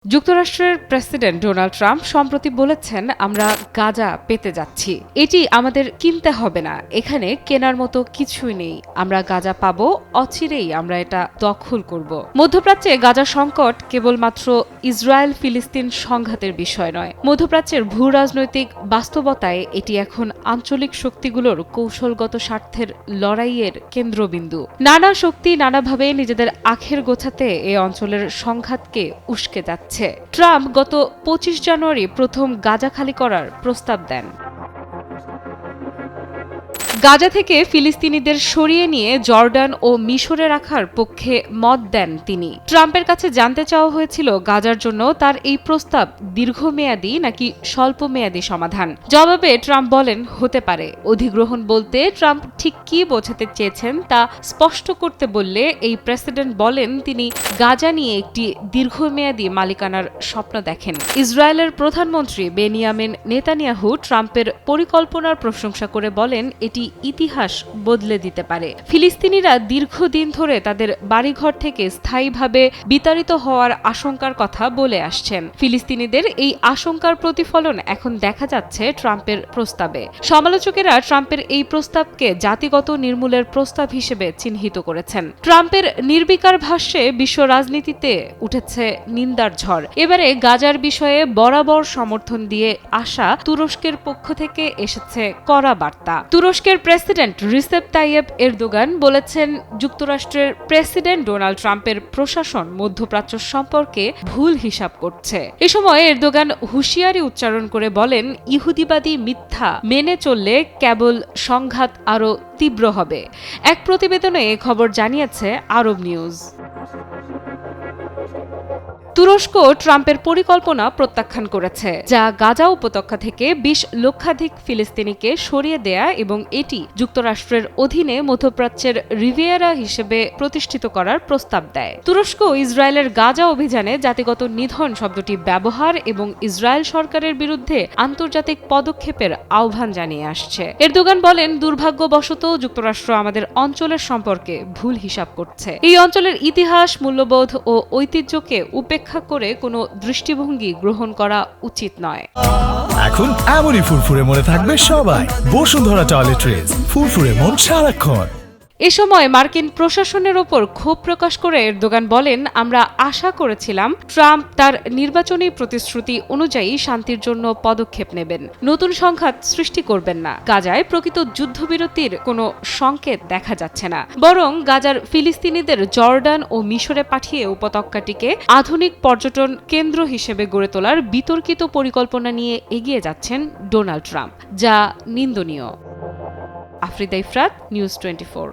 যুক্তরাষ্ট্রের president Donald Trump সম্প্রতি বলেছেন, আমরা গাজা পেতে যাচ্ছি। এটি আমাদের কিনতে হবে না, এখানে কেনার মতো কিছুই নেই। আমরা গাজা পাবো, অচিরেই আমরা এটা দখল করব। মধ্যপ্রাচ্যে গাজা সংকট কেবলমাত্র ইসরায়েল ফিলিস্তিন সংঘাতের বিষয় নয়। মধ্যপ্রাচ্যের ভূ রাজনৈতিক বাস্তবতায় এটি এখন আঞ্চলিক শক্তিগুলোর কৌশলগত স্বার্থের লড়াইয়ের কেন্দ্রবিন্দু। নানা শক্তি নানাভাবে নিজেদের আখের গোছাতে এ অঞ্চলের সংঘাতকে উস্কে যাচ্ছে। ট্রাম্প গত ২৫ জানুয়ারি প্রথম গাজা খালি করার প্রস্তাব দেন। গাজা থেকে ফিলিস্তিনিদের সরিয়ে নিয়ে জর্ডান ও মিশরে রাখার পক্ষে মত দেন তিনি। ট্রাম্পের কাছে জানতে চাওয়া হয়েছিল গাজার জন্য তার এই প্রস্তাব দীর্ঘমেয়াদী নাকি স্বল্পমেয়াদী সমাধান। জবাবে ট্রাম্প বলেন, হতে পারে। অধিগ্রহণ বলতে ট্রাম্প ঠিক কী বোঝাতে চেয়েছেন তা স্পষ্ট করতে বললে এই প্রেসিডেন্ট বলেন তিনি গাজা নিয়ে একটি দীর্ঘমেয়াদী মালিকানার স্বপ্ন দেখেন। ইসরায়েলের প্রধানমন্ত্রী বেনিয়ামিন নেতানিয়াহু ট্রাম্পের পরিকল্পনার প্রশংসা করে বলেন, এটি ইতিহাস বদলে দিতে পারে। ফিলিস্তিনিরা দীর্ঘদিন ধরে তাদের বাড়িঘর থেকে স্থায়ীভাবে বিতাড়িত হওয়ার আশঙ্কার কথা বলে আসছেন। ফিলিস্তিনিদের এই আশঙ্কার প্রতিফলন এখন দেখা যাচ্ছে ট্রাম্পের প্রস্তাবে। সমালোচকেরা ট্রাম্পের এই প্রস্তাবকে জাতিগত নির্মূলের প্রস্তাব হিসেবে চিহ্নিত করেছেন। ট্রাম্পের নির্বিকার ভাষ্যে বিশ্ব রাজনীতিতে উঠেছে নিন্দার ঝড়। এবারে গাজার বিষয়ে বরাবর সমর্থন দিয়ে আসা তুরস্কের পক্ষ থেকে এসেছে কড়া বার্তা। তুরস্কের প্রেসিডেন্ট রিসেপ তাইয়েপ এরদোগান বলেছেন, যুক্তরাষ্ট্রের প্রেসিডেন্ট ডোনাল্ড ট্রাম্পের প্রশাসন মধ্যপ্রাচ্য সম্পর্কে ভুল হিসাব করছে। এ সময় এরদোগান হুঁশিয়ারি উচ্চারণ করে বলেন, ইহুদিবাদী মিথ্যা মেনে চললে কেবল সংঘাত আরও তীব্র হবে। এক প্রতিবেদনে এ খবর জানিয়েছে আরব নিউজ। তুরস্ক ট্রাম্পের পরিকল্পনা প্রত্যাখ্যান করেছে, যা গাজা উপত্যকা থেকে ২০ লক্ষাধিক ফিলিস্তিনিকে সরিয়ে দেয়া এবং এটি যুক্তরাষ্ট্রের অধীনে মধ্যপ্রাচ্যের রিভিয়েরা হিসেবে প্রতিষ্ঠিত করার প্রস্তাব দেয়। তুরস্ক ইসরায়েলের গাজা অভিযানে জাতিগত নিধন শব্দটি ব্যবহার এবং ইসরায়েল সরকারের বিরুদ্ধে আন্তর্জাতিক পদক্ষেপের আহ্বান জানিয়ে আসছে। এরদোগান বলেন, দুর্ভাগ্যবশত যুক্তরাষ্ট্র আমাদের অঞ্চলের সম্পর্কে ভুল হিসাব করছে। এই অঞ্চলের ইতিহাস, মূল্যবোধ ও ঐতিহ্যকে উপেক্ষা করে কোনো দৃষ্টিভঙ্গি গ্রহণ করা উচিত নয়। এখন এমনই ফুরফুরে মনে থাকবে সবাই। বসুন্ধরা টয়লেট্রিজ, ফুরফুরে মন সারাক্ষণ। এ সময় মার্কিন প্রশাসনের ওপর ক্ষোভ প্রকাশ করে এরদোগান বলেন, আমরা আশা করেছিলাম ট্রাম্প তার নির্বাচনী প্রতিশ্রুতি অনুযায়ী শান্তির জন্য পদক্ষেপ নেবেন, নতুন সংঘাত সৃষ্টি করবেন না। গাজায় প্রকৃত যুদ্ধবিরতির কোনো সংকেত দেখা যাচ্ছে না, বরং গাজার ফিলিস্তিনিদের জর্ডান ও মিশরে পাঠিয়ে উপত্যকাটিকে আধুনিক পর্যটন কেন্দ্র হিসেবে গড়ে তোলার বিতর্কিত পরিকল্পনা নিয়ে এগিয়ে যাচ্ছেন ডোনাল্ড ট্রাম্প, যা নিন্দনীয়। আফরিদা ইফরাত, নিউজ 24।